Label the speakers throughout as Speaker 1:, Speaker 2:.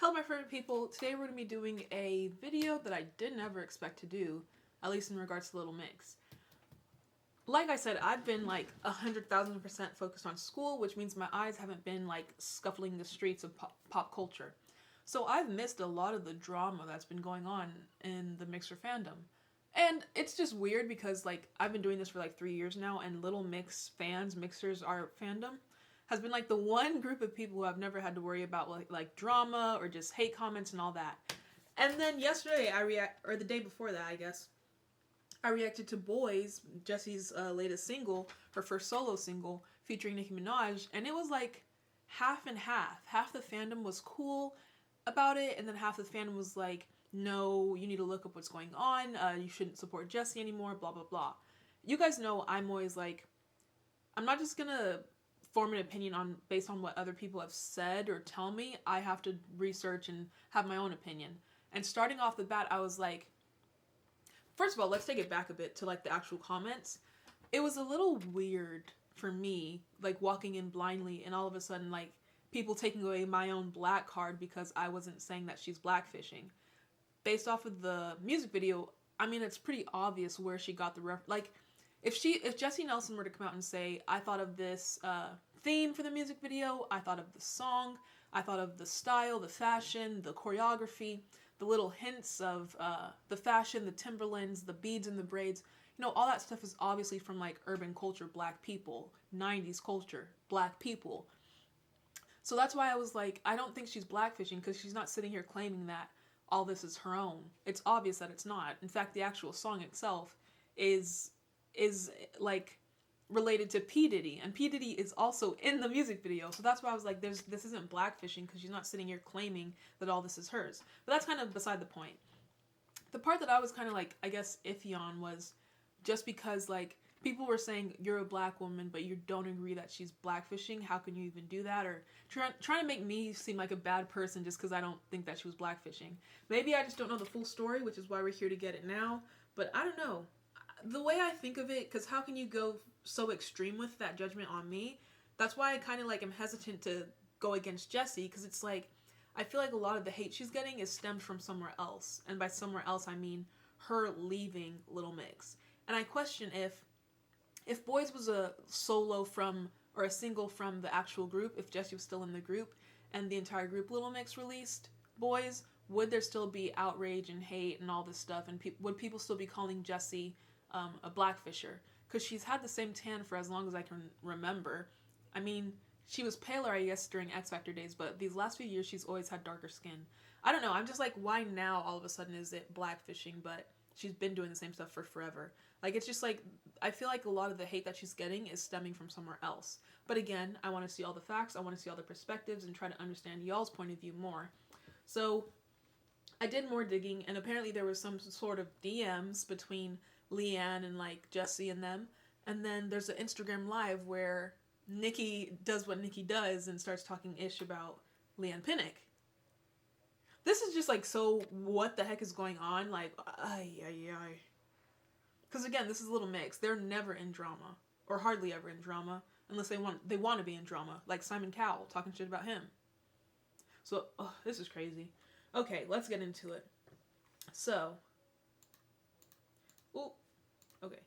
Speaker 1: Hello my favorite people, today we're going to be doing a video that I didn't ever expect to do, at least in regards to Little Mix. Like I said, I've been like 100,000% focused on school, which means my eyes haven't been like scuffling the streets of pop culture. So I've missed a lot of the drama that's been going on in the Mixer fandom. And it's just weird because like I've been doing this for like 3 years now, and Little Mix fans, Mixers, our fandom, has been like the one group of people who I've never had to worry about like drama or just hate comments and all that. And then yesterday or the day before that, I guess, I reacted to Boys, Jesy's latest single, her first solo single featuring Nicki Minaj, and it was like half and half. Half the fandom was cool about it, and then half the fandom was like, no, you need to look up what's going on, you shouldn't support Jesy anymore, blah blah blah. You guys know I'm always like, I'm not just gonna form an opinion based on what other people have said or tell me. I have to research and have my own opinion. And starting off the bat, I was like, first of all, let's take it back a bit to like the actual comments. It was a little weird for me, like walking in blindly and all of a sudden like people taking away my own black card because I wasn't saying that she's blackfishing. Based off of the music video, I mean, it's pretty obvious where she got the like, if Jesy Nelson were to come out and say, I thought of this theme for the music video, I thought of the song, I thought of the style, the fashion, the choreography, the little hints of the fashion, the Timberlands, the beads and the braids, you know, all that stuff is obviously from like urban culture, black people, 90s culture, black people. So that's why I was like, I don't think she's blackfishing, because she's not sitting here claiming that all this is her own. It's obvious that it's not. In fact, the actual song itself is like related to P. Diddy, and P. Diddy is also in the music video. So that's why I was like, this isn't blackfishing, because she's not sitting here claiming that all this is hers. But that's kind of beside the point. The part that I was kind of like, I guess, iffy on was just because like people were saying, you're a black woman, but you don't agree that she's blackfishing. How can you even do that? Or trying to make me seem like a bad person just because I don't think that she was blackfishing. Maybe I just don't know the full story, which is why we're here to get it now. But I don't know. The way I think of it, because how can you go so extreme with that judgment on me? That's why I kind of like am hesitant to go against Jesy, because it's like, I feel like a lot of the hate she's getting is stemmed from somewhere else. And by somewhere else, I mean her leaving Little Mix. And I question if Boys was a solo from, or a single from the actual group, if Jesy was still in the group and the entire group Little Mix released Boys, would there still be outrage and hate and all this stuff? And would people still be calling Jesy a blackfisher? Because she's had the same tan for as long as I can remember. I mean, she was paler, I guess, during X Factor days, but these last few years she's always had darker skin. I don't know, I'm just like, why now all of a sudden is it blackfishing, but she's been doing the same stuff for forever? Like, it's just like, I feel like a lot of the hate that she's getting is stemming from somewhere else. But again, I want to see all the facts, I want to see all the perspectives, and try to understand y'all's point of view more. So I did more digging, and apparently there was some sort of DMs between LEIGH-ANNE and like Jesy and them, and then there's an Instagram live where Nicki does what Nicki does and starts talking ish about LEIGH-ANNE Pinnock. This is just like, so what the heck is going on? Like, because again, this is Little Mix. They're never in drama, or hardly ever in drama, unless they want to be in drama, like Simon Cowell talking shit about him. So this is crazy. Okay, let's get into it. So, okay.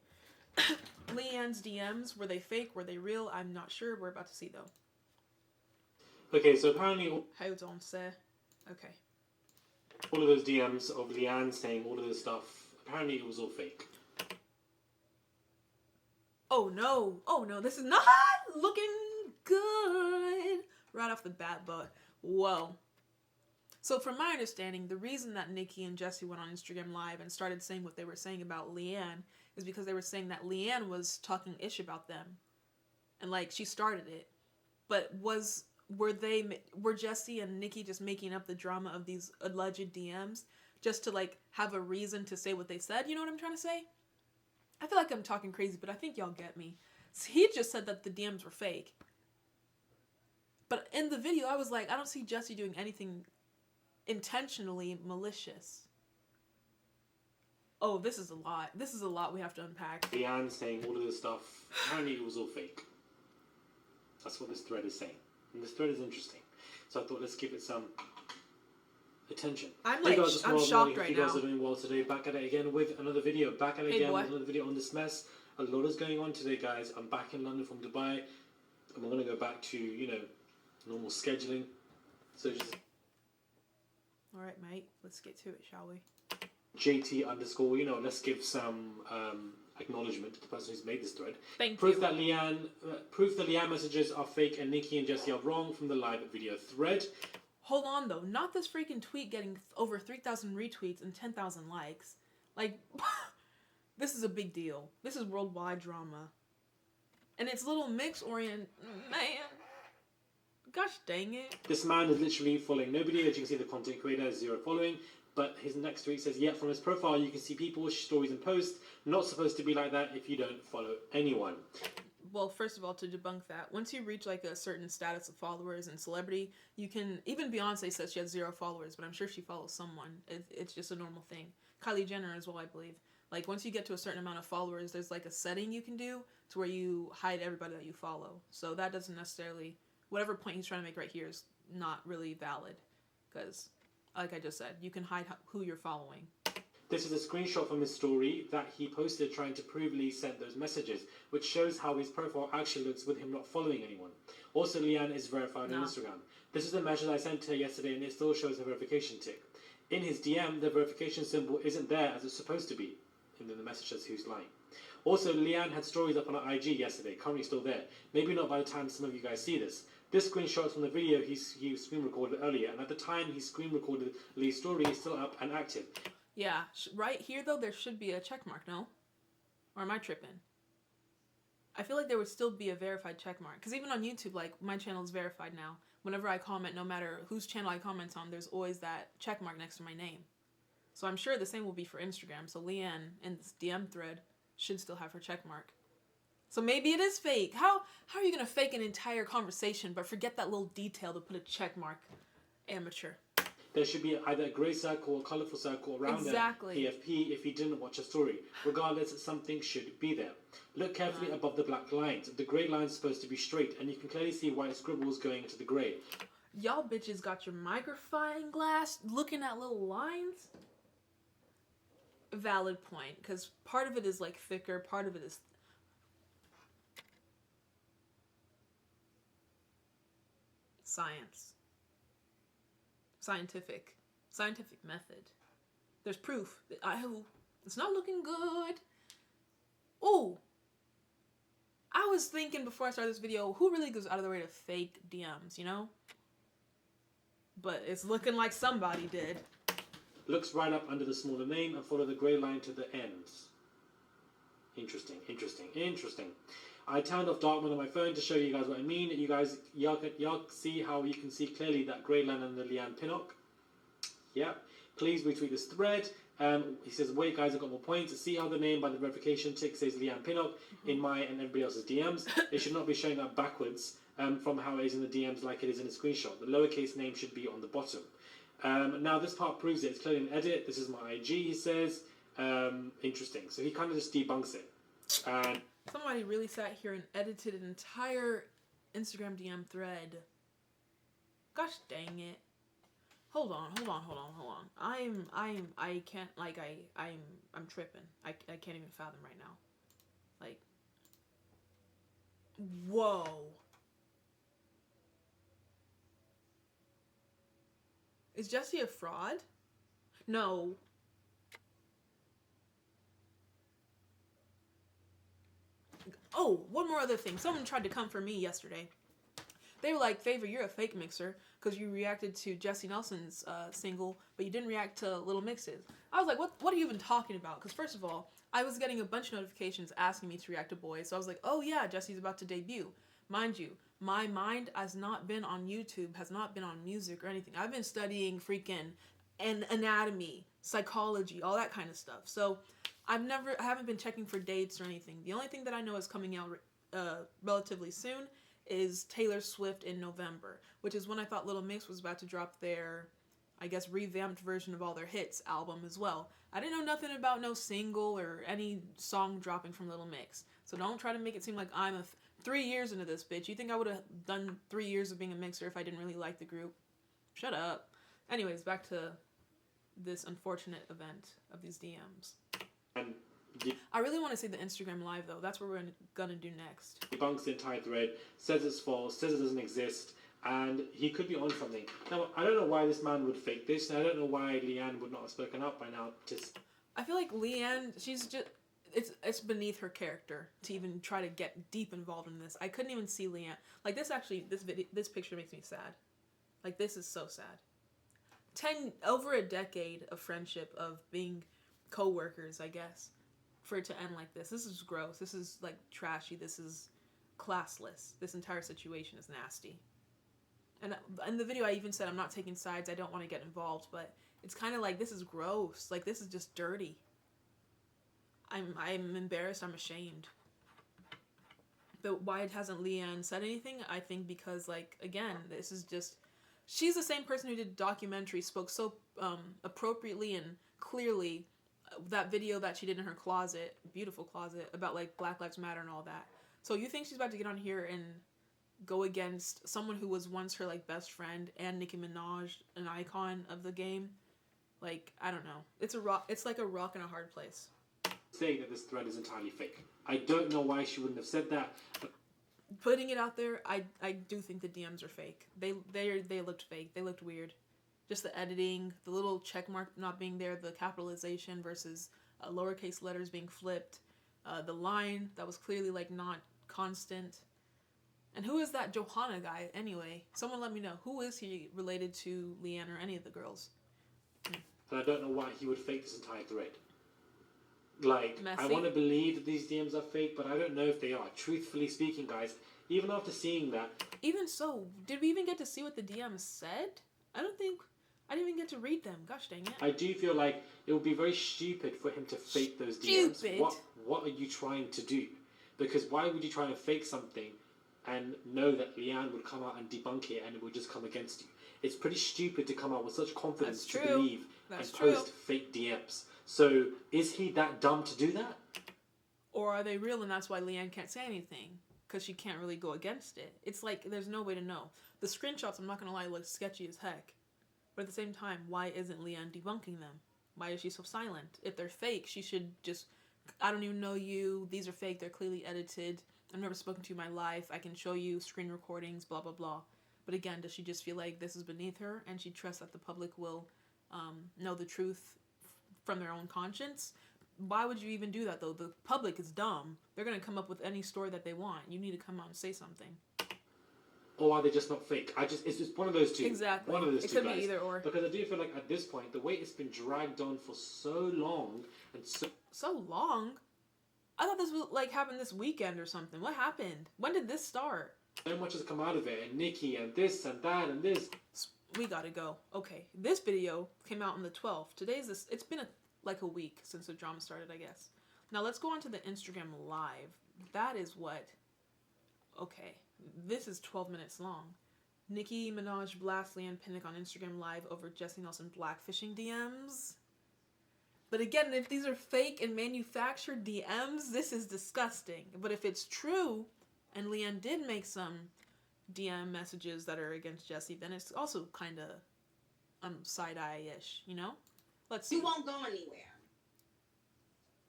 Speaker 1: LEIGH-ANNE's DMs, were they fake? Were they real? I'm not sure. We're about to see though.
Speaker 2: Okay, so apparently,
Speaker 1: How don't say. Okay.
Speaker 2: all of those DMs of LEIGH-ANNE saying all of this stuff, apparently it was all fake.
Speaker 1: Oh no, this is not looking good right off the bat, but whoa. So from my understanding, the reason that Nicki and Jesy went on Instagram Live and started saying what they were saying about LEIGH-ANNE is because they were saying that LEIGH-ANNE was talking ish about them. And like, she started it. But were Jesy and Nicki just making up the drama of these alleged DMs just to like have a reason to say what they said? You know what I'm trying to say? I feel like I'm talking crazy, but I think y'all get me. So he just said that the DMs were fake. But in the video, I was like, I don't see Jesy doing anything intentionally malicious. Oh, this is a lot. This is a lot we have to unpack.
Speaker 2: LEIGH-ANNE saying all of this stuff, apparently it was all fake. That's what this thread is saying. And this thread is interesting. So I thought, let's give it some attention.
Speaker 1: I'm
Speaker 2: Hey
Speaker 1: like,
Speaker 2: guys, it's
Speaker 1: I'm
Speaker 2: Rob.
Speaker 1: shocked
Speaker 2: Hope
Speaker 1: right
Speaker 2: you guys
Speaker 1: now.
Speaker 2: are doing well today. Back at it again with another video. Back at it
Speaker 1: Hey,
Speaker 2: again
Speaker 1: boy.
Speaker 2: with another video on this mess. A lot is going on today, guys. I'm back in London from Dubai, and we're gonna go back to, you know, normal scheduling. So just
Speaker 1: All right, mate. Let's get to it, shall we?
Speaker 2: JT underscore. You know, let's give some acknowledgement to the person who's made this thread.
Speaker 1: Thank
Speaker 2: Proof
Speaker 1: you.
Speaker 2: that LEIGH-ANNE messages are fake and Nikki and Jesy are wrong from the live video thread.
Speaker 1: Hold on, though. Not this freaking tweet getting over 3,000 retweets and 10,000 likes. Like, this is a big deal. This is worldwide drama. And it's little mix orient. Man. Gosh dang it.
Speaker 2: This man is literally following nobody. As you can see, the content creator has 0 following. But his next tweet says, yeah, from his profile, you can see people, stories, and posts. Not supposed to be like that if you don't follow anyone.
Speaker 1: Well, first of all, to debunk that, once you reach like a certain status of followers and celebrity, you can, even Beyonce says she has 0 followers, but I'm sure she follows someone. It's just a normal thing. Kylie Jenner as well, I believe. Like, once you get to a certain amount of followers, there's like a setting you can do to where you hide everybody that you follow. So that doesn't necessarily, whatever point he's trying to make right here is not really valid. Because, like I just said, you can hide who you're following.
Speaker 2: This is a screenshot from his story that he posted trying to prove Lee sent those messages, which shows how his profile actually looks with him not following anyone. Also, LEIGH-ANNE is verified on Instagram. This is a message I sent to her yesterday and it still shows a verification tick. In his DM, the verification symbol isn't there as it's supposed to be. And then the message says who's lying. Also, LEIGH-ANNE had stories up on her IG yesterday, currently still there. Maybe not by the time some of you guys see this. This screenshot is from the video he screen recorded earlier, and at the time he screen recorded Lee's story is still up and active.
Speaker 1: Yeah, right here though, there should be a check mark, no? Or am I tripping? I feel like there would still be a verified check mark. Because even on YouTube, like, my channel is verified now. Whenever I comment, no matter whose channel I comment on, there's always that check mark next to my name. So I'm sure the same will be for Instagram. So LEIGH-ANNE in this DM thread should still have her check mark. So maybe it is fake. How are you going to fake an entire conversation but forget that little detail to put a check mark? Amateur.
Speaker 2: There should be either a grey circle or colourful circle around the PFP if you didn't watch a story. Regardless, something should be there. Look carefully above the black lines. The grey line's supposed to be straight, and you can clearly see white scribbles going into the grey.
Speaker 1: Y'all bitches got your magnifying glass looking at little lines? Valid point, because part of it is like thicker, part of it is... Science. Scientific method. There's proof. It's not looking good. Ooh. I was thinking before I started this video, who really goes out of their way to fake DMs, you know? But it's looking like somebody did.
Speaker 2: Looks right up under the smaller name and follow the grey line to the ends. Interesting. I turned off dark mode on my phone to show you guys what I mean. Y'all see how you can see clearly that grey line and the LEIGH-ANNE Pinnock. Yeah. Please retweet this thread. He says, wait guys, I've got more points. See how the name by the verification tick says LEIGH-ANNE Pinnock in my and everybody else's DMs. It should not be showing up backwards from how it is in the DMs like it is in the screenshot. The lowercase name should be on the bottom. Now this part proves it. It's clearly an edit. This is my IG, he says. Interesting. So he kind of just debunks it.
Speaker 1: Somebody really sat here and edited an entire Instagram DM thread. Gosh dang it. Hold on. I can't, like, I'm tripping. I can't even fathom right now. Like, whoa. Is Jesy a fraud? No. Oh, one more other thing. Someone tried to come for me yesterday. They were like, Favour, you're a fake mixer because you reacted to Jesy Nelson's single, but you didn't react to Little Mix's. I was like, what are you even talking about? Because first of all, I was getting a bunch of notifications asking me to react to boys. So I was like, oh yeah, Jesy's about to debut. Mind you, my mind has not been on YouTube, has not been on music or anything. I've been studying freaking anatomy, psychology, all that kind of stuff. So I haven't been checking for dates or anything. The only thing that I know is coming out relatively soon is Taylor Swift in November, which is when I thought Little Mix was about to drop their, I guess, revamped version of all their hits album as well. I didn't know nothing about no single or any song dropping from Little Mix. So don't try to make it seem like I'm 3 years into this, bitch. You think I would have done 3 years of being a mixer if I didn't really like the group? Shut up. Anyways, back to this unfortunate event of these DMs.
Speaker 2: And
Speaker 1: I really want to see the Instagram live though. That's what we're gonna do next.
Speaker 2: debunks the entire thread, says it's false, says it doesn't exist, and he could be on something. Now, I don't know why this man would fake this, and I don't know why LEIGH-ANNE would not have spoken up by now.
Speaker 1: I feel like LEIGH-ANNE, she's just, it's beneath her character to even try to get deep involved in this. I couldn't even see LEIGH-ANNE. Like this picture makes me sad. Like this is so sad. Over a decade of friendship, of being co-workers, I guess, for it to end like this. This is gross. This is like trashy. This is classless. This entire situation is nasty. And in the video I even said I'm not taking sides. I don't want to get involved, but it's kind of like this is gross. Like this is just dirty. I'm embarrassed. I'm ashamed. But why hasn't LEIGH-ANNE said anything? I think because, like, again, this is just, she's the same person who did documentary, spoke so appropriately and clearly, that video that she did in her closet, beautiful closet, about like Black Lives Matter and all that. So you think she's about to get on here and go against someone who was once her like best friend and Nicki Minaj, an icon of the game? Like, I don't know. It's like a rock in a hard place.
Speaker 2: Saying that this thread is entirely fake. I don't know why she wouldn't have said that.
Speaker 1: Putting it out there, I do think the DMs are fake. They looked fake. They looked weird. Just the editing, the little check mark not being there, the capitalization versus lowercase letters being flipped, the line that was clearly like not constant. And who is that Johanna guy anyway? Someone let me know. Who is he related to LEIGH-ANNE or any of the girls?
Speaker 2: But I don't know why he would fake this entire thread. Like,
Speaker 1: Messy.
Speaker 2: I want to believe that these DMs are fake, but I don't know if they are. Truthfully speaking, guys, even after seeing that...
Speaker 1: Even so, did we even get to see what the DMs said? I didn't even get to read them. Gosh dang it.
Speaker 2: I do feel like it would be very stupid for him to fake those DMs. What are you trying to do? Because why would you try and fake something and know that LEIGH-ANNE would come out and debunk it and it would just come against you? It's pretty stupid to come out with such confidence to believe and post fake DMs. So, is he that dumb to do that?
Speaker 1: Or are they real and that's why LEIGH-ANNE can't say anything? Because she can't really go against it. It's like, there's no way to know. The screenshots, I'm not going to lie, look sketchy as heck. But at the same time, why isn't LEIGH-ANNE debunking them? Why is she so silent? If they're fake, she should just, I don't even know you, these are fake, they're clearly edited, I've never spoken to you in my life, I can show you screen recordings, blah, blah, blah. But again, does she just feel like this is beneath her and she trusts that the public will know the truth from their own conscience? Why would you even do that though? The public is dumb. They're going to come up with any story that they want. You need to come out and say something.
Speaker 2: Or are they just not fake? It's just one of those two.
Speaker 1: Exactly.
Speaker 2: One of those
Speaker 1: it
Speaker 2: two,
Speaker 1: could
Speaker 2: guys.
Speaker 1: be either or.
Speaker 2: Because I do feel like at this point, the way it's been dragged on for so long and
Speaker 1: so long? I thought this would like happen this weekend or something. What happened? When did this start?
Speaker 2: So much has come out of it, and Nicki, and this, and that, and this.
Speaker 1: We gotta go. Okay, this video came out on the 12th. It's been like a week since the drama started, I guess. Now let's go on to the Instagram live. That is what... Okay, this is 12 minutes long. Nicki Minaj blasts LEIGH-ANNE Pinnock on Instagram live over Jesy Nelson blackfishing DMs. But again, if these are fake and manufactured DMs, this is disgusting. But if it's true, and LEIGH-ANNE did make some DM messages that are against Jesy, then it's also kind of side-eye-ish, you know? Let's see.
Speaker 3: You won't go anywhere.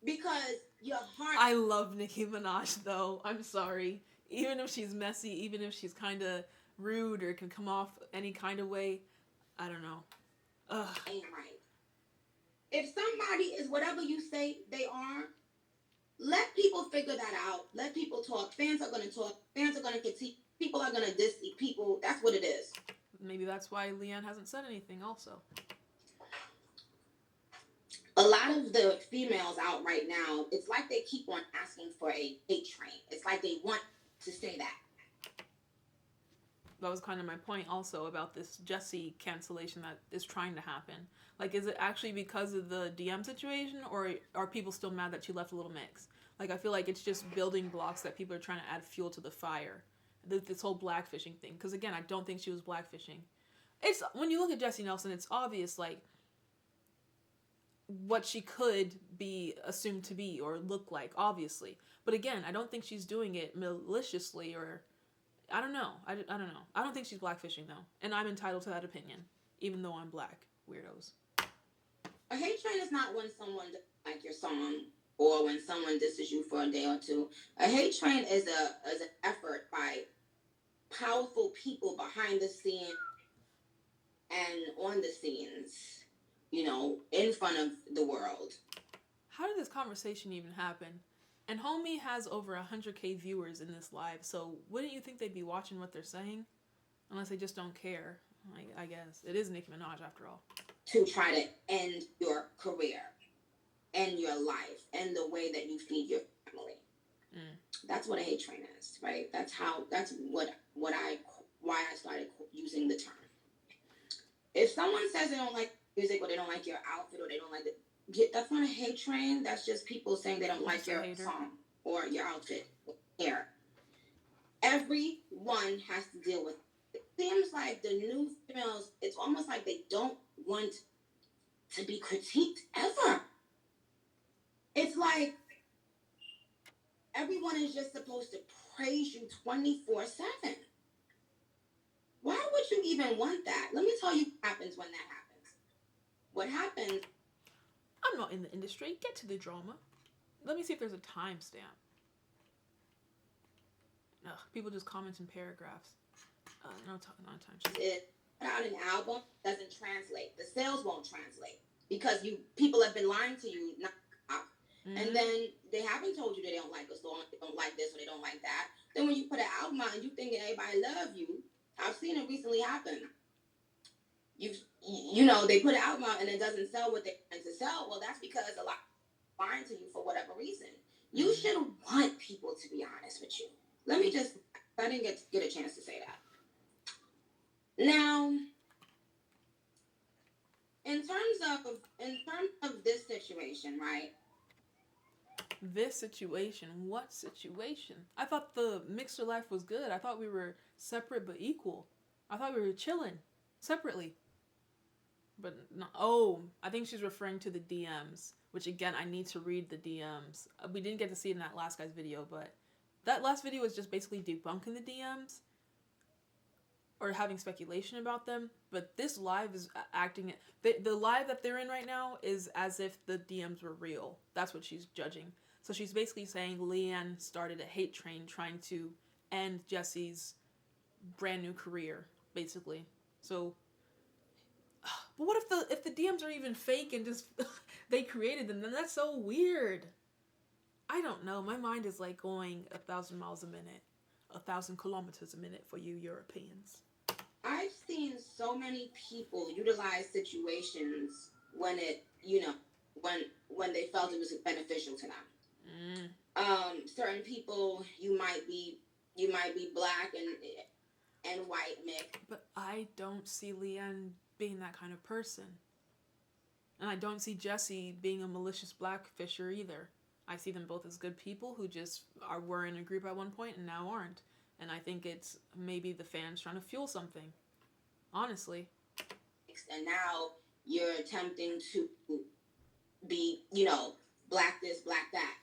Speaker 3: Because your heart...
Speaker 1: I love Nicki Minaj, though. I'm sorry. Even if she's messy, even if she's kind of rude or can come off any kind of way, I don't know. Ugh.
Speaker 3: Ain't right. If somebody is whatever you say they are, let people figure that out. Let people talk. Fans are going to talk. Fans are going to critique. People are going to diss people. That's what it is.
Speaker 1: Maybe that's why LEIGH-ANNE hasn't said anything also.
Speaker 3: A lot of the females out right now, it's like they keep on asking for a hate train. It's like they want to say that.
Speaker 1: That was kind of my point also about this Jesy cancellation that is trying to happen. Like, is it actually because of the DM situation, or are people still mad that she left a little mix? Like, I feel like it's just building blocks that people are trying to add fuel to the fire. This whole blackfishing thing. Because, again, I don't think she was blackfishing. It's, when you look at Jesy Nelson, it's obvious, like, what she could be assumed to be or look like, obviously. But, again, I don't think she's doing it maliciously or... I don't know. I don't know. I don't think she's blackfishing, though. And I'm entitled to that opinion. even though I'm black. Weirdos.
Speaker 3: A hate train is not when someone doesn't like your song or when someone disses you for a day or two. A hate train is an effort by powerful people behind the scene and on the scenes, you know, in front of the world.
Speaker 1: How did this conversation even happen? And homie has over 100K viewers in this live, so wouldn't you think they'd be watching what they're saying? Unless they just don't care, I guess. It is Nicki Minaj after all.
Speaker 3: To try to end your career, end your life, end the way that you feed your family. That's what a hate train is, right? That's why I started using the term. If someone says they don't like music or they don't like your outfit or they don't like it, that's not a hate train. That's just people saying they don't like your song or your outfit or hair. Everyone has to deal with it. It seems like the new females, it's almost like they don't want to be critiqued ever. It's like everyone is just supposed to praise you 24/7. Why would you even want that? Let me tell you what happens when that happens. What happens...
Speaker 1: I'm not in the industry. Get to the drama. Let me see if there's a timestamp. Ugh, people just comment in paragraphs. No time.
Speaker 3: It put out an album doesn't translate. The sales won't translate because people have been lying to you. And then they haven't told you they don't like a song, they don't like this or they don't like that. Then when you put an album out and you think everybody love you, I've seen it recently happen. You know, they put an album out and it doesn't sell what they want to sell. Well, that's because a lot are lying to you for whatever reason. You should want people to be honest with you. I didn't get a chance to say that. Now, in terms of this situation, right?
Speaker 1: This situation? What situation? I thought the mixer life was good. I thought we were separate but equal. I thought we were chilling separately. But no, I think she's referring to the DMs, which again, I need to read the DMs. We didn't get to see it in that last guy's video, but that last video was just basically debunking the DMs or having speculation about them. But this live is acting... The live that they're in right now is as if the DMs were real. That's what she's judging. So she's basically saying LEIGH-ANNE started a hate train trying to end Jesy's brand new career, basically. So... But what if the DMs are even fake and just they created them? Then that's so weird. I don't know. My mind is like going 1,000 miles a minute, 1,000 kilometers a minute for you Europeans.
Speaker 3: I've seen so many people utilize situations when it, you know, when they felt it was beneficial to them. Certain people, you might be black and white mixed.
Speaker 1: But I don't see LEIGH-ANNE being that kind of person. And I don't see Jesy being a malicious blackfisher either. I see them both as good people who just were in a group at one point and now aren't. And I think it's maybe the fans trying to fuel something. Honestly.
Speaker 3: And now you're attempting to be, you know, black this, black that.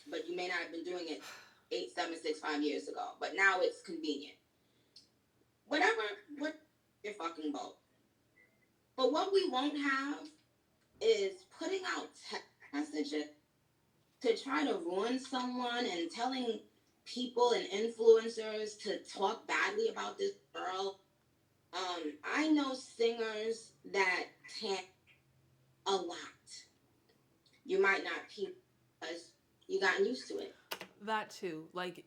Speaker 3: But you may not have been doing it 8, 7, 6, 5 years ago. But now it's convenient. What your fucking boat. But what we won't have is putting out text messages to try to ruin someone and telling people and influencers to talk badly about this girl. I know singers that can't a lot. You might not keep because you gotten used to it.
Speaker 1: That too. Like,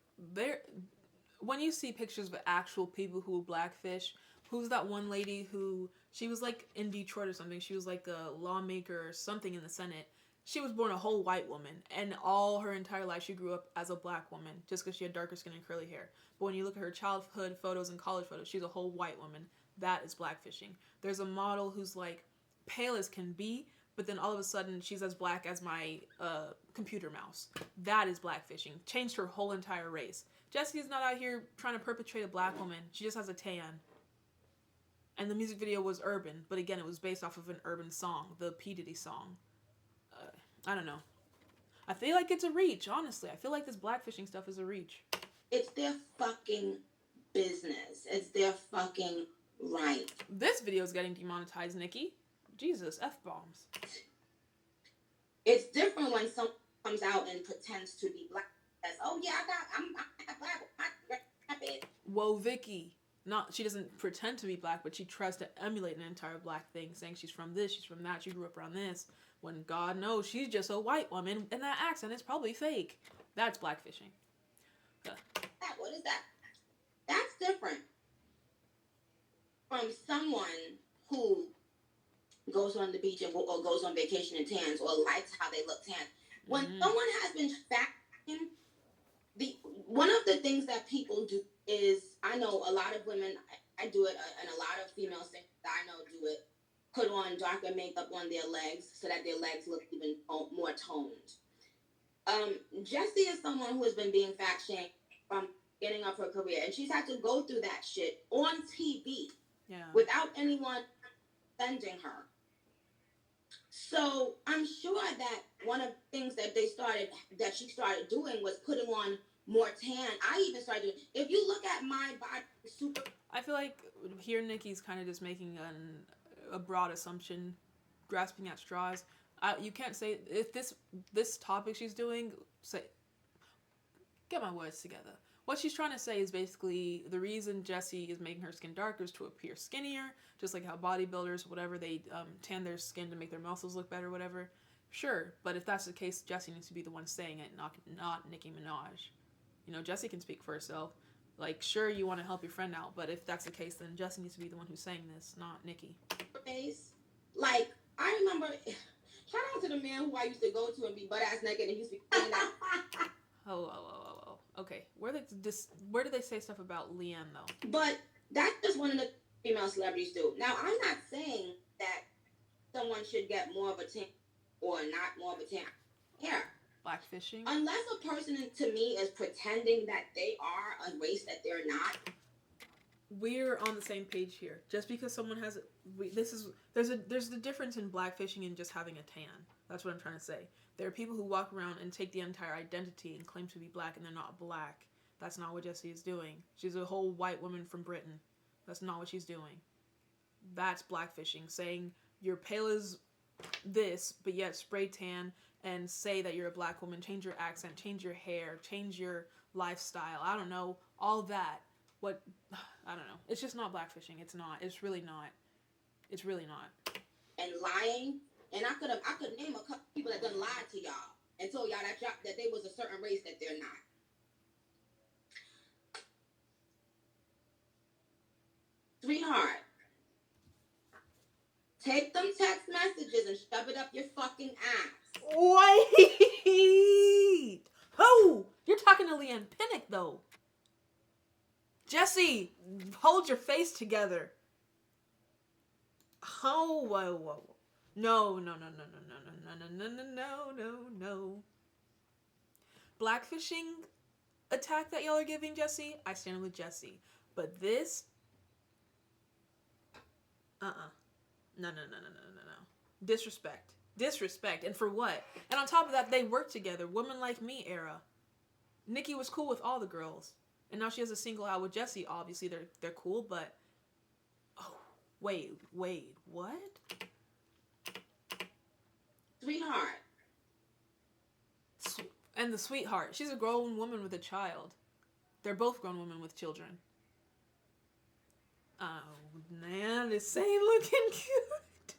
Speaker 1: when you see pictures of actual people who blackfish, who's that one lady who, she was like in Detroit or something, she was like a lawmaker or something in the Senate. She was born a whole white woman, and all her entire life she grew up as a black woman, just because she had darker skin and curly hair. But when you look at her childhood photos and college photos, she's a whole white woman. That is blackfishing. There's a model who's like pale as can be, but then all of a sudden she's as black as my computer mouse. That is blackfishing. Changed her whole entire race. Jesy's not out here trying to perpetrate a black woman. She just has a tan. And the music video was urban, but again, it was based off of an urban song, the P. Diddy song. I don't know. I feel like it's a reach, honestly. I feel like this blackfishing stuff is a reach.
Speaker 3: It's their fucking business. It's their fucking Right.
Speaker 1: This video is getting demonetized, Nikki. Jesus, F-bombs.
Speaker 3: It's different when someone comes out and pretends to be black. Says, "Oh yeah, I'm black."
Speaker 1: Whoa, Vicky. She doesn't pretend to be black, but she tries to emulate an entire black thing, saying she's from this, she's from that, she grew up around this. When God knows she's just a white woman, and that accent is probably fake. That's blackfishing.
Speaker 3: What is that? That's different from someone who goes on the beach or goes on vacation and tans or likes how they look tan. When someone has been fasting, one of the things that people do is, I know a lot of women, I do it, and a lot of female singers that I know do it, put on darker makeup on their legs so that their legs look even more toned. Jesy is someone who has been being fat shamed from beginning of her career, and she's had to go through that shit on TV without anyone defending her. So I'm sure that one of the things that she started doing was putting on more tan. I even started, if you look at my body, super.
Speaker 1: I feel like here Nikki's kind of just making a broad assumption, grasping at straws. You can't say, if this topic she's doing, get my words together. What she's trying to say is basically the reason Jesy is making her skin darker is to appear skinnier, just like how bodybuilders, whatever, they tan their skin to make their muscles look better, whatever. Sure, but if that's the case, Jesy needs to be the one saying it, not Nicki Minaj. You know, Jesy can speak for herself. Like, sure, you want to help your friend out, but if that's the case, then Jesy needs to be the one who's saying this, not Nicki.
Speaker 3: Like, I remember, shout out to the man who I used to go to and be butt-ass naked and he used to be saying that.
Speaker 1: Oh. Okay, where do they say stuff about LEIGH-ANNE, though?
Speaker 3: But that's just one of the female celebrities do. Now, I'm not saying that someone should get more of a tan or not more of a tan. Yeah.
Speaker 1: Blackfishing? Unless
Speaker 3: a person, to me, is pretending that they are a race that they're not.
Speaker 1: We're on the same page here. Just because someone has there's the difference in blackfishing and just having a tan. That's what I'm trying to say. There are people who walk around and take the entire identity and claim to be black and they're not black. That's not what Jesy is doing. She's a whole white woman from Britain. That's not what she's doing. That's blackfishing, saying you're pale as this, but yet spray tan and say that you're a black woman, change your accent, change your hair, change your lifestyle. I don't know, all that. I don't know. It's just not blackfishing. It's not. It's really not. It's really not.
Speaker 3: And lying. And I could name a couple people that done lied to y'all and told y'all that they was a certain race that they're not. Sweetheart, take them text messages and shove it up your fucking ass.
Speaker 1: Wait! Oh! You're talking to LEIGH-ANNE Pinnock, though. Jesy, hold your face together. Oh, whoa. No. Blackfishing attack that y'all are giving Jesy, I stand with Jesy. But this, no. Disrespect. And for what? And on top of that, they work together. Woman Like Me era. Nicki was cool with all the girls. And now she has a single out with Jesy. Obviously, they're cool, but... Oh, wait, what?
Speaker 3: Sweetheart.
Speaker 1: And the sweetheart. She's a grown woman with a child. They're both grown women with children. Oh, man, this ain't looking good.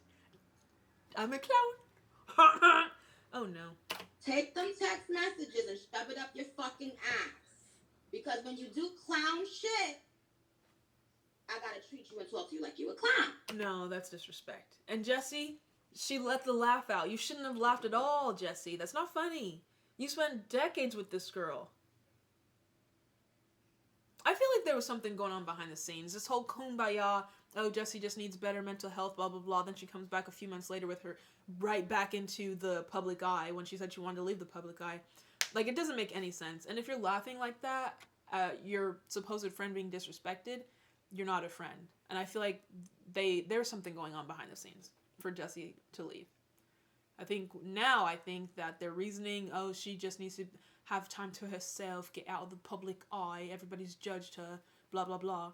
Speaker 1: I'm a clown. Oh, no.
Speaker 3: Take them text messages and shove it up your fucking ass. Because when you do clown shit, I gotta treat you and talk to you like you a clown.
Speaker 1: No, that's disrespect. And Jesy, she let the laugh out. You shouldn't have laughed at all, Jesy. That's not funny. You spent decades with this girl. I feel like there was something going on behind the scenes. This whole kumbaya, oh, Jesy just needs better mental health, blah, blah, blah. Then she comes back a few months later with her right back into the public eye when she said she wanted to leave the public eye. Like, it doesn't make any sense. And if you're laughing like that, your supposed friend being disrespected, you're not a friend. And I feel like there's something going on behind the scenes for Jesy to leave. I think that their reasoning, oh, she just needs to have time to herself, get out of the public eye, everybody's judged her, blah, blah, blah.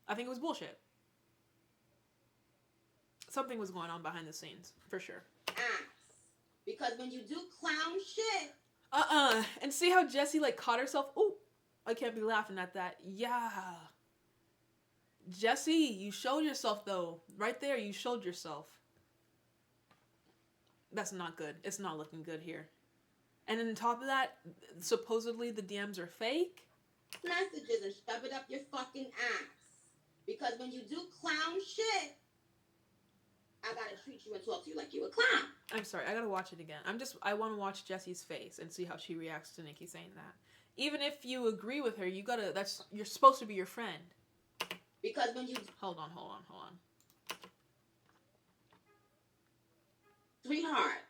Speaker 1: I think it was bullshit. something was going on behind the scenes, for sure.
Speaker 3: Ass. Because when you do clown shit...
Speaker 1: And see how Jesy, like, caught herself? Oh, I can't be laughing at that. Yeah. Jesy, you showed yourself, though. Right there, you showed yourself. That's not good. It's not looking good here. And on top of that, supposedly the DMs are fake.
Speaker 3: Messages and shove it up your fucking ass. Because when you do clown shit, I gotta treat you and talk to you like you a clown.
Speaker 1: I'm sorry, I gotta watch it again. I want to watch Jessy's face and see how she reacts to Nicki saying that. Even if you agree with her, you're supposed to be your friend.
Speaker 3: Because when you...
Speaker 1: Hold on.
Speaker 3: Sweetheart.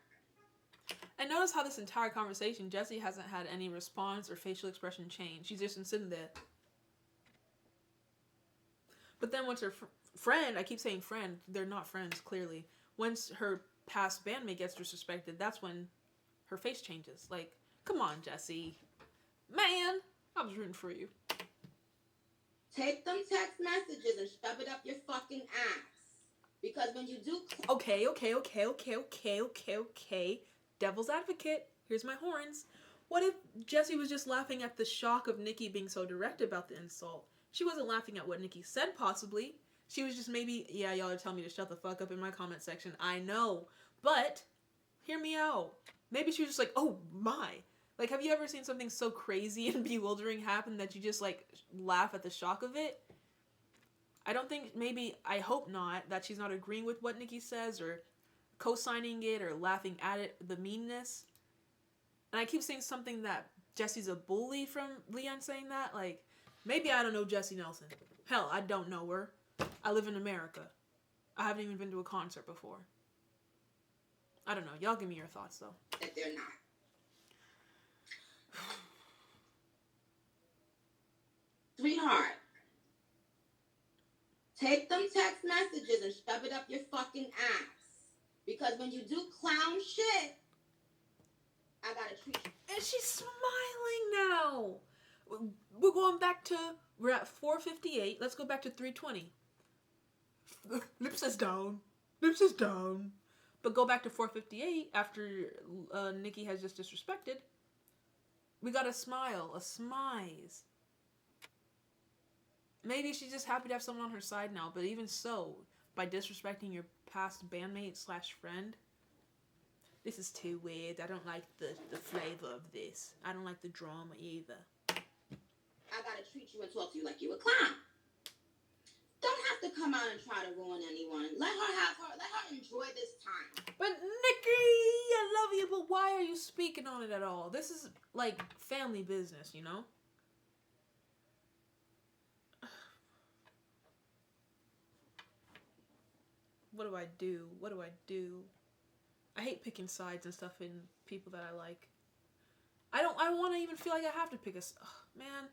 Speaker 1: And notice how this entire conversation, Jesy hasn't had any response or facial expression change. She's just been sitting there. But then once her friend, I keep saying friend, they're not friends, clearly. Once her past bandmate gets disrespected, that's when her face changes. Like, come on, Jesy. Man, I was rooting for you.
Speaker 3: Take them text messages and shove it up your fucking ass. Because when you do...
Speaker 1: Okay. Devil's advocate. Here's my horns. What if Jesy was just laughing at the shock of Nicki being so direct about the insult? She wasn't laughing at what Nicki said, possibly. She was just maybe, yeah, y'all are telling me to shut the fuck up in my comment section. I know. But, hear me out. Maybe she was just like, oh my. Like, have you ever seen something so crazy and bewildering happen that you just, like, laugh at the shock of it? I don't think, I hope not, that she's not agreeing with what Nicki says or co-signing it or laughing at it, the meanness. And I keep saying something that Jessy's a bully from LEIGH-ANNE saying that. Like, maybe I don't know Jesy Nelson. Hell, I don't know her. I live in America. I haven't even been to a concert before. I don't know. Y'all give me your thoughts, though.
Speaker 3: That they're not. Sweetheart. Take them text messages and shove it up your fucking ass. Because when you do clown shit, I gotta treat you.
Speaker 1: And she's smiling now. We're at 4:58. Let's go back to 3:20. Lips is down. But go back to 4:58 after Nicki has just disrespected. We got a smile, a smize. Maybe she's just happy to have someone on her side now, but even so, by disrespecting your past bandmate / friend, this is too weird. I don't like the flavor of this. I don't like the drama either.
Speaker 3: I gotta treat you and talk to you like you a clown. Don't have to come out and try to ruin anyone. Let her enjoy this time.
Speaker 1: But Nicki, I love you, but why are you speaking on it at all? This is like family business, you know? What do I do? I hate picking sides and stuff in people that I like. I don't want to even feel like I have to pick man.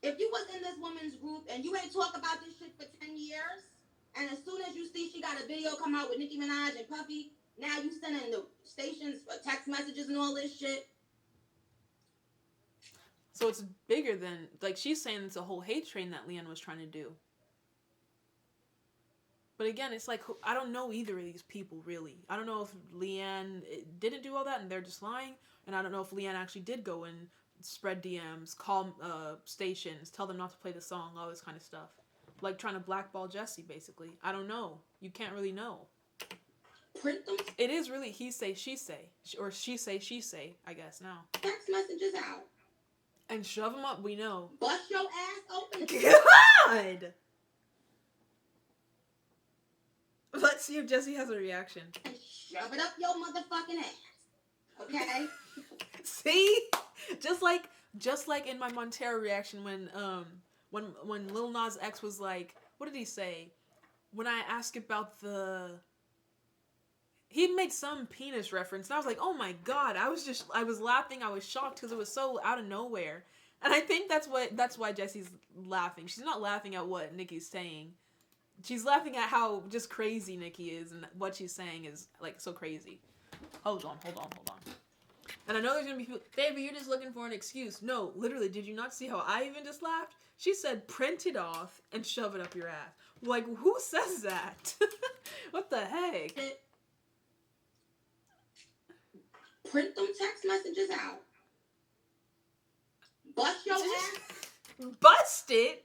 Speaker 3: If you was in this woman's group and you ain't talk about this shit for 10 years, and as soon as you see she got a video come out with Nicki Minaj and Puffy, now you sending the stations text messages and all this shit.
Speaker 1: So it's bigger than, like, she's saying it's a whole hate train that LEIGH-ANNE was trying to do. But again, it's like, I don't know either of these people, really. I don't know if LEIGH-ANNE didn't do all that and they're just lying. And I don't know if LEIGH-ANNE actually did go and spread DMs, call stations, tell them not to play the song, all this kind of stuff. Like trying to blackball Jesy, basically. I don't know. You can't really know.
Speaker 3: Print them.
Speaker 1: It is really he say, she say. Or she say, I guess, now.
Speaker 3: Text messages out.
Speaker 1: And shove them up, we know.
Speaker 3: Bust your ass open.
Speaker 1: God! Let's see if Jesy has a reaction.
Speaker 3: And shove it up your motherfucking ass. Okay?
Speaker 1: See? Just like in my Montero reaction when Lil Nas X was like, what did he say? When I asked about he made some penis reference and I was like, oh my god, I was laughing, I was shocked because it was so out of nowhere. And I think that's why Jessy's laughing. She's not laughing at what Nicki's saying. She's laughing at how just crazy Nicki is and what she's saying is like so crazy. Hold on. And I know there's gonna be people, baby, you're just looking for an excuse. No, literally, did you not see how I even just laughed? She said, print it off and shove it up your ass. Like, who says that? sick.
Speaker 3: Print them text messages out. Bust your ass.
Speaker 1: Bust it?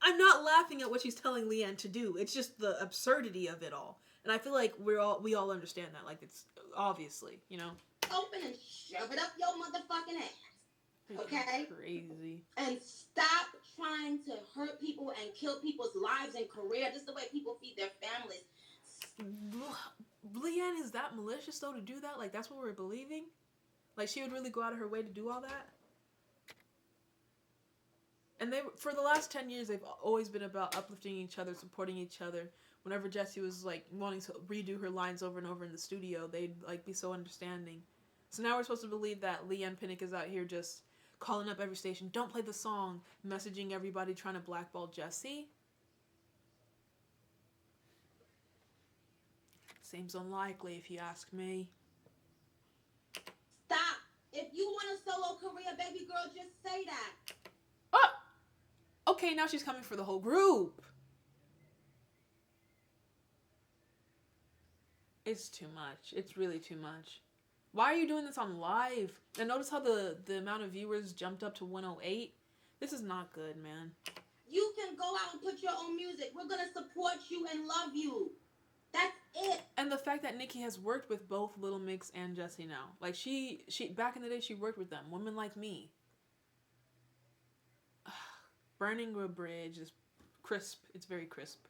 Speaker 1: I'm not laughing at what she's telling LEIGH-ANNE to do. It's just the absurdity of it all. And I feel like we all understand that. Like, it's obviously, you know.
Speaker 3: Open and shove it up your motherfucking ass. Okay?
Speaker 1: Crazy.
Speaker 3: And stop trying to hurt people and kill people's lives and career. This is the way people feed their families.
Speaker 1: LEIGH-ANNE is that malicious, though, to do that? Like, that's what we're believing? Like, she would really go out of her way to do all that? And for the last 10 years, they've always been about uplifting each other, supporting each other. Whenever Jesy was, like, wanting to redo her lines over and over in the studio, they'd, like, be so understanding. So now we're supposed to believe that LEIGH-ANNE Pinnock is out here just calling up every station, don't play the song, messaging everybody, trying to blackball Jesy. Seems unlikely, if you ask me.
Speaker 3: Stop. If you want a solo career, baby girl, just say that.
Speaker 1: Oh! Okay, now she's coming for the whole group. It's too much. It's really too much. Why are you doing this on live? And notice how the amount of viewers jumped up to 108? This is not good, man.
Speaker 3: You can go out and put your own music. We're going to support you and love you. That's it.
Speaker 1: And the fact that Nicki has worked with both Little Mix and Jesy now. Like, she back in the day, she worked with them. Women Like Me. Burning a bridge is crisp. It's very crisp.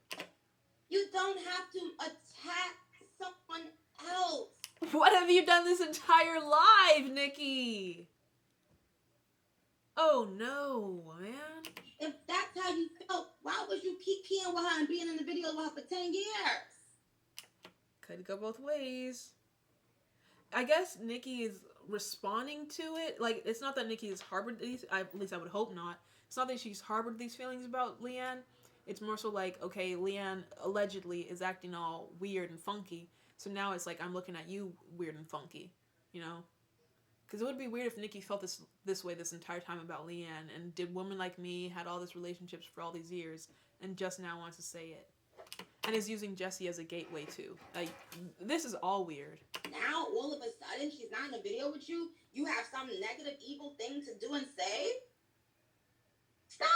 Speaker 3: You don't have to attack someone else.
Speaker 1: What have you done this entire live, Nicki? Oh no, man.
Speaker 3: If that's how you felt, why would you keep peeing with her and being in the video with her for 10 years?
Speaker 1: Could go both ways. I guess Nicki is responding to it. Like, it's not that Nicki has harbored these, at least I would hope not. It's not that she's harbored these feelings about LEIGH-ANNE. It's more so like, okay, LEIGH-ANNE allegedly is acting all weird and funky. So now it's like, I'm looking at you weird and funky, you know? Because it would be weird if Nicki felt this way this entire time about LEIGH-ANNE and did Women Like Me, had all these relationships for all these years, and just now wants to say it. And is using Jesy as a gateway too. Like, this is all weird.
Speaker 3: Now, all of a sudden, she's not in a video with you. You have some negative, evil thing to do and say? Stop!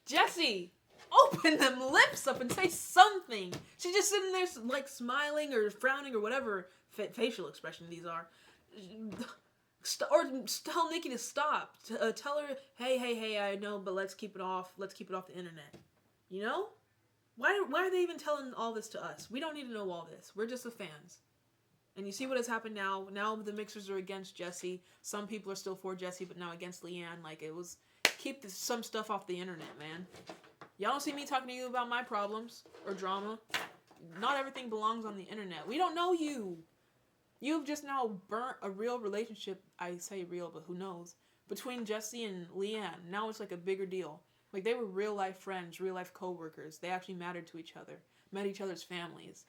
Speaker 1: Jesy, open them lips up and say something. She's just sitting there like smiling or frowning or whatever facial expression these are. Or tell Nicki to stop. Tell her, hey, I know, but let's keep it off. Let's keep it off the internet. You know? Why are they even telling all this to us? We don't need to know all this. We're just the fans. And you see what has happened now. Now the mixers are against Jesy. Some people are still for Jesy, but now against LEIGH-ANNE. Like, it was... Keep some stuff off the internet, man. Y'all don't see me talking to you about my problems or drama. Not everything belongs on the internet. We don't know you. You've just now burnt a real relationship. I say real, but who knows? Between Jesy and LEIGH-ANNE. Now it's like a bigger deal. Like, they were real life friends, real life co-workers. They actually mattered to each other. Met each other's families.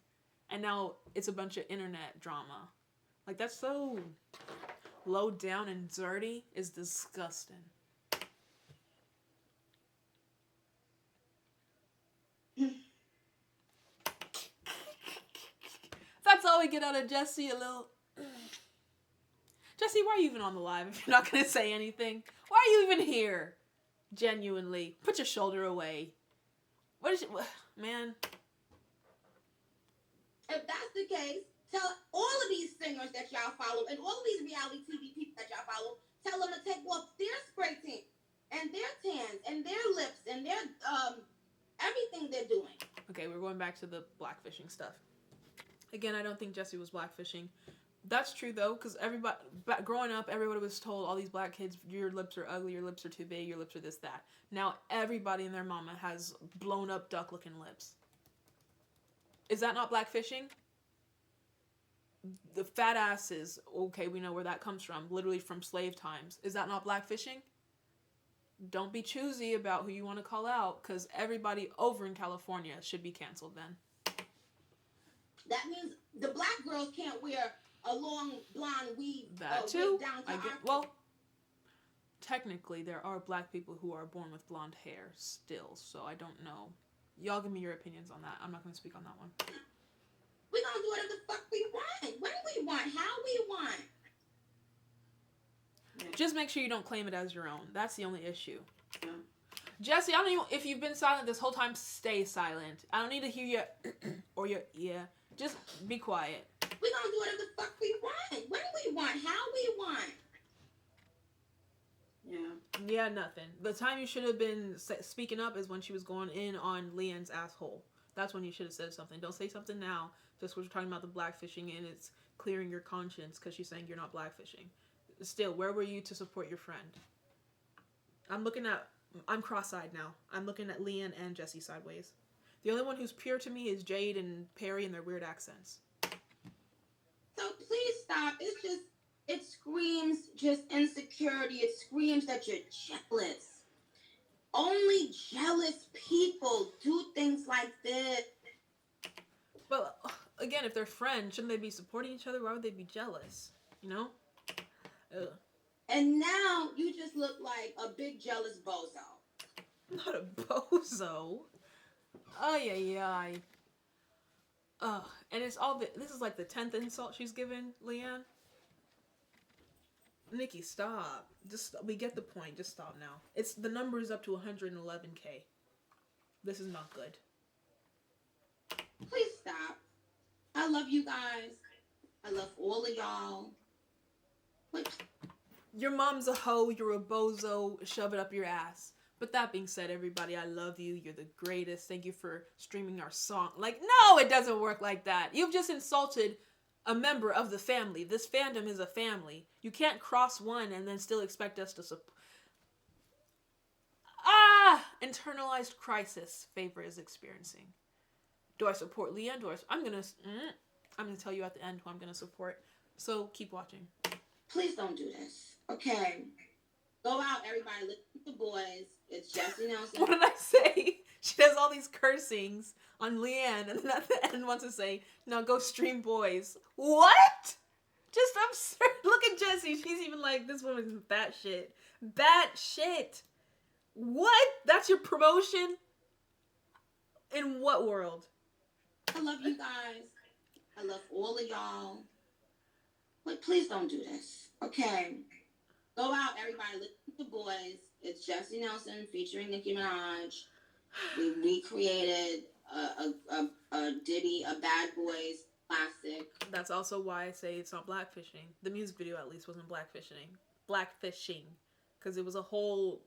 Speaker 1: And now it's a bunch of internet drama. Like, that's so low down and dirty. It's disgusting. That's all we get out of Jesy, a little... Jesy, why are you even on the live if you're not going to say anything? Why are you even here? Genuinely. Put your shoulder away. What is it? Man.
Speaker 3: If that's the case, tell all of these singers that y'all follow and all of these reality TV people that y'all follow, tell them to take off their spray tan and their tans and their lips and their, everything they're doing.
Speaker 1: Okay, we're going back to the blackfishing stuff. Again, I don't think Jesy was blackfishing. That's true, though, because everybody, growing up, everybody was told, all these black kids, your lips are ugly, your lips are too big, your lips are this, that. Now, everybody and their mama has blown-up duck-looking lips. Is that not blackfishing? The fat asses, okay, we know where that comes from, literally from slave times. Is that not blackfishing? Don't be choosy about who you want to call out, because everybody over in California should be canceled then.
Speaker 3: That means the black girls can't wear a long blonde weave.
Speaker 1: That too.
Speaker 3: Down to
Speaker 1: Well, technically there are black people who are born with blonde hair still, so I don't know. Y'all give me your opinions on that. I'm not going to speak on that one.
Speaker 3: We gonna do whatever the fuck we want, when we want, how we want. Yeah.
Speaker 1: Just make sure you don't claim it as your own. That's the only issue. Yeah. Jesy, I don't even, if you've been silent this whole time, stay silent. I don't need to hear your or your yeah. Just be quiet.
Speaker 3: We gonna do whatever the fuck we want, when we want, how we want. Yeah.
Speaker 1: Yeah, nothing. The time you should have been speaking up is when she was going in on Leanne's asshole. That's when you should have said something. Don't say something now, just because we're talking about the blackfishing and it's clearing your conscience because she's saying you're not blackfishing. Still, where were you to support your friend? I'm cross-eyed now. I'm looking at Leanne and Jesy sideways. The only one who's pure to me is Jade and Perry and their weird accents.
Speaker 3: So please stop. It screams just insecurity. It screams that you're jealous. Only jealous people do things like this.
Speaker 1: But again, if they're friends, shouldn't they be supporting each other? Why would they be jealous? You know? Ugh.
Speaker 3: And now you just look like a big jealous bozo.
Speaker 1: Not a bozo. Ay. And it's all this is like the 10th insult she's given Leanne. Nikki, stop. We get the point. Just stop now. The number is up to 111K. This is not good.
Speaker 3: Please stop. I love you guys. I love all of y'all. What?
Speaker 1: Your mom's a hoe. You're a bozo. Shove it up your ass. But that being said, everybody, I love you. You're the greatest. Thank you for streaming our song. Like, no, it doesn't work like that. You've just insulted a member of the family. This fandom is a family. You can't cross one and then still expect us to support. Internalized crisis Favour is experiencing. Do I support Leanne? I'm gonna tell you at the end who I'm gonna support. So keep watching.
Speaker 3: Please don't do this. Okay. Go out, everybody. Listen to the boys. It's Jesy Nelson.
Speaker 1: What did I say? She does all these cursings on Leanne, and then at the end wants to say, "Now go stream boys." What? Just absurd. Look at Jesy. She's even like, this woman's batshit. Batshit. What? That's your promotion? In what world?
Speaker 3: I love you guys. I love all of y'all. But please don't do this. Okay. Go out, everybody. Listen to the boys. It's Jesy Nelson featuring Nicki Minaj. We recreated a ditty, a Bad Boys classic.
Speaker 1: That's also why I say it's not blackfishing. The music video at least wasn't blackfishing. Because it was a whole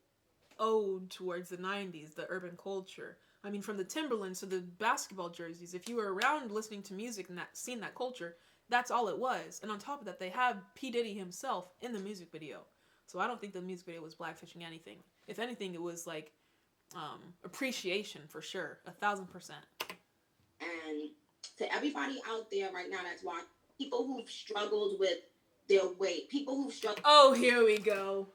Speaker 1: ode towards the 90s, the urban culture. I mean, from the Timberlands to the basketball jerseys. If you were around listening to music and seeing that culture, that's all it was. And on top of that, they have P. Diddy himself in the music video. So I don't think the music video was blackfishing anything. If anything, it was like appreciation for sure. 1,000%.
Speaker 3: And to everybody out there right now that's watching, people who've struggled with their weight, people who've struggled.
Speaker 1: Oh, here we go.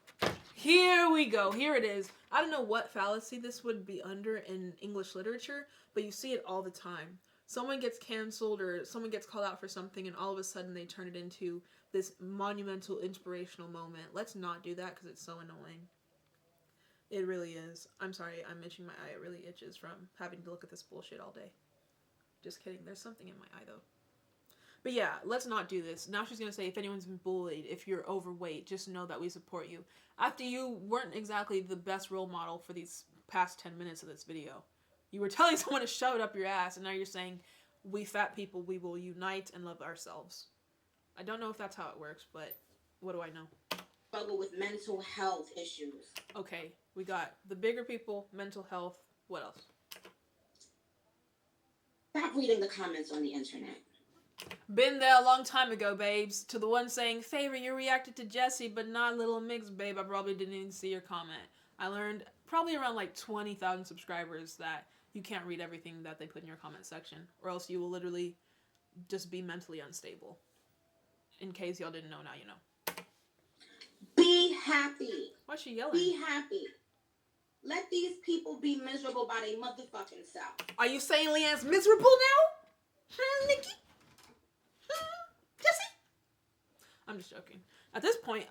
Speaker 1: Here it is. I don't know what fallacy this would be under in English literature, but you see it all the time. Someone gets canceled or someone gets called out for something and all of a sudden they turn it into this monumental, inspirational moment. Let's not do that because it's so annoying. It really is. I'm sorry, I'm itching my eye. It really itches from having to look at this bullshit all day. Just kidding. There's something in my eye though. But yeah, let's not do this. Now she's going to say, if anyone's been bullied, if you're overweight, just know that we support you. After you weren't exactly the best role model for these past 10 minutes of this video. You were telling someone to shove it up your ass, and now you're saying, we fat people, we will unite and love ourselves. I don't know if that's how it works, but what do I know?
Speaker 3: Struggle with mental health issues.
Speaker 1: Okay, we got the bigger people, mental health. What else?
Speaker 3: Stop reading the comments on the internet.
Speaker 1: Been there a long time ago, babes. To the one saying, Favour, you reacted to Jesy, but not Little Mix, babe. I probably didn't even see your comment. I learned probably around like 20,000 subscribers that you can't read everything that they put in your comment section, or else you will literally just be mentally unstable. In case y'all didn't know, now you know.
Speaker 3: Be happy.
Speaker 1: Why's she yelling?
Speaker 3: Be happy. Let these people be miserable by their motherfucking self.
Speaker 1: Are you saying Leanne's miserable now? Huh, Nikki? Jesy? I'm just joking. At this point,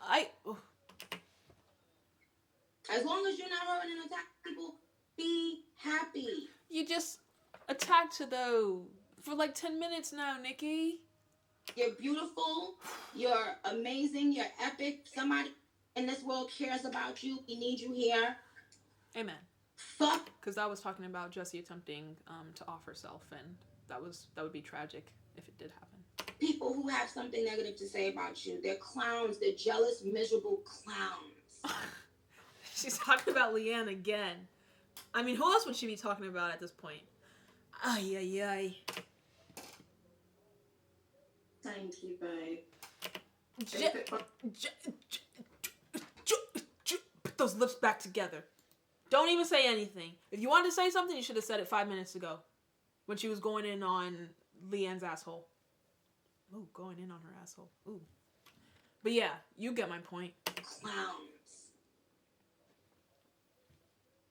Speaker 3: As long as you're not hurting and attacking people, be happy.
Speaker 1: You just attacked her though for like 10 minutes now, Nikki.
Speaker 3: You're beautiful. You're amazing. You're epic. Somebody in this world cares about you. We need you here.
Speaker 1: Amen.
Speaker 3: Fuck.
Speaker 1: Because I was talking about Jesy attempting to off herself, and that would be tragic if it did happen.
Speaker 3: People who have something negative to say about you, they're clowns. They're jealous, miserable clowns.
Speaker 1: She's talking about LEIGH-ANNE again. I mean, who else would she be talking about at this point? Ay, ay, ay.
Speaker 4: Thank you, babe.
Speaker 1: Put those lips back together. Don't even say anything. If you wanted to say something, you should have said it 5 minutes ago. When she was going in on LEIGH-ANNE's asshole. Ooh, going in on her asshole. Ooh. But yeah, you get my point.
Speaker 3: Clowns.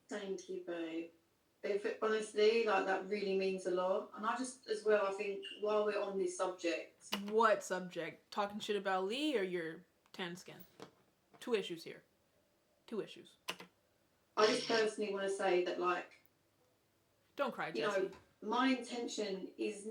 Speaker 4: Thank you, babe. If it, honestly, like, that really means a lot. And I just, as well, I think, while we're on this subject...
Speaker 1: What subject? Talking shit about Lee or your tan skin? 2 issues here. 2 issues.
Speaker 4: I just personally want to say that, like...
Speaker 1: Don't cry, Jesy.
Speaker 4: You know, my intention is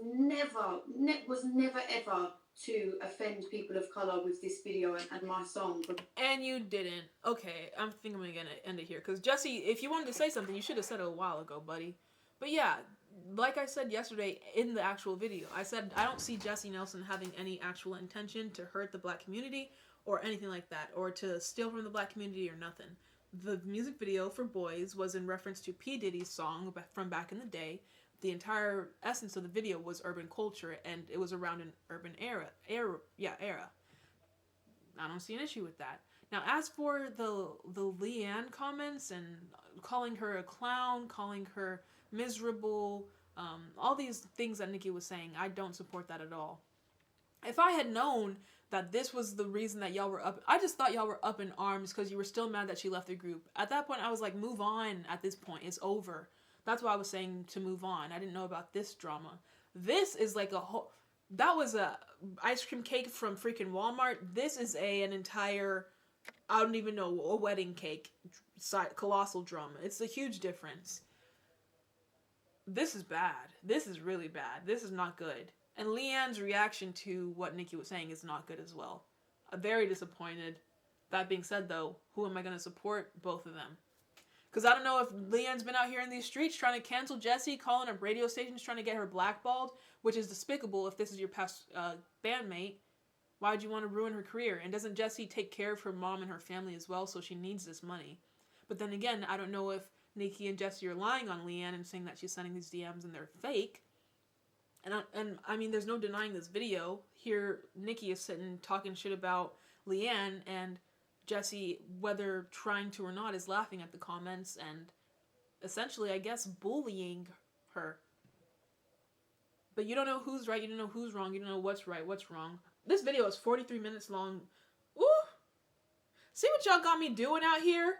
Speaker 4: was never ever to offend people of colour with this video and my song.
Speaker 1: And you didn't. Okay, I think I'm gonna end it here. Because Jesy, if you wanted to say something, you should have said it a while ago, buddy. But yeah, like I said yesterday in the actual video, I said I don't see Jesy Nelson having any actual intention to hurt the black community or anything like that, or to steal from the black community or nothing. The music video for Boys was in reference to P. Diddy's song from back in the day. The entire essence of the video was urban culture, and it was around an urban era. I don't see an issue with that. Now, as for the LEIGH-ANNE comments and calling her a clown, calling her miserable, all these things that Nikki was saying, I don't support that at all. If I had known that this was the reason that y'all were up, I just thought y'all were up in arms because you were still mad that she left the group. At that point, I was like, move on at this point. It's over. That's why I was saying to move on. I didn't know about this drama. This is like a whole... That was a ice cream cake from freaking Walmart. This is an entire... I don't even know, a wedding cake. Colossal drama. It's a huge difference. This is bad. This is really bad. This is not good. And LEIGH-ANNE's reaction to what Nikki was saying is not good as well. I'm very disappointed. That being said, though, who am I going to support? Both of them. Because I don't know if LEIGH-ANNE's been out here in these streets trying to cancel Jesy, calling up radio stations trying to get her blackballed, which is despicable if this is your past bandmate. Why would you want to ruin her career? And doesn't Jesy take care of her mom and her family as well, so she needs this money? But then again, I don't know if Nikki and Jesy are lying on LEIGH-ANNE and saying that she's sending these DMs and they're fake. And I mean, there's no denying this video. Here, Nikki is sitting talking shit about LEIGH-ANNE, and Jesy, whether trying to or not, is laughing at the comments and essentially, I guess, bullying her. But you don't know who's right, you don't know who's wrong, you don't know what's right, what's wrong. This video is 43 minutes long. Ooh! See what y'all got me doing out here?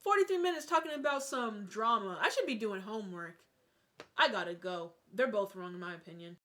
Speaker 1: 43 minutes talking about some drama. I should be doing homework. I gotta go. They're both wrong in my opinion.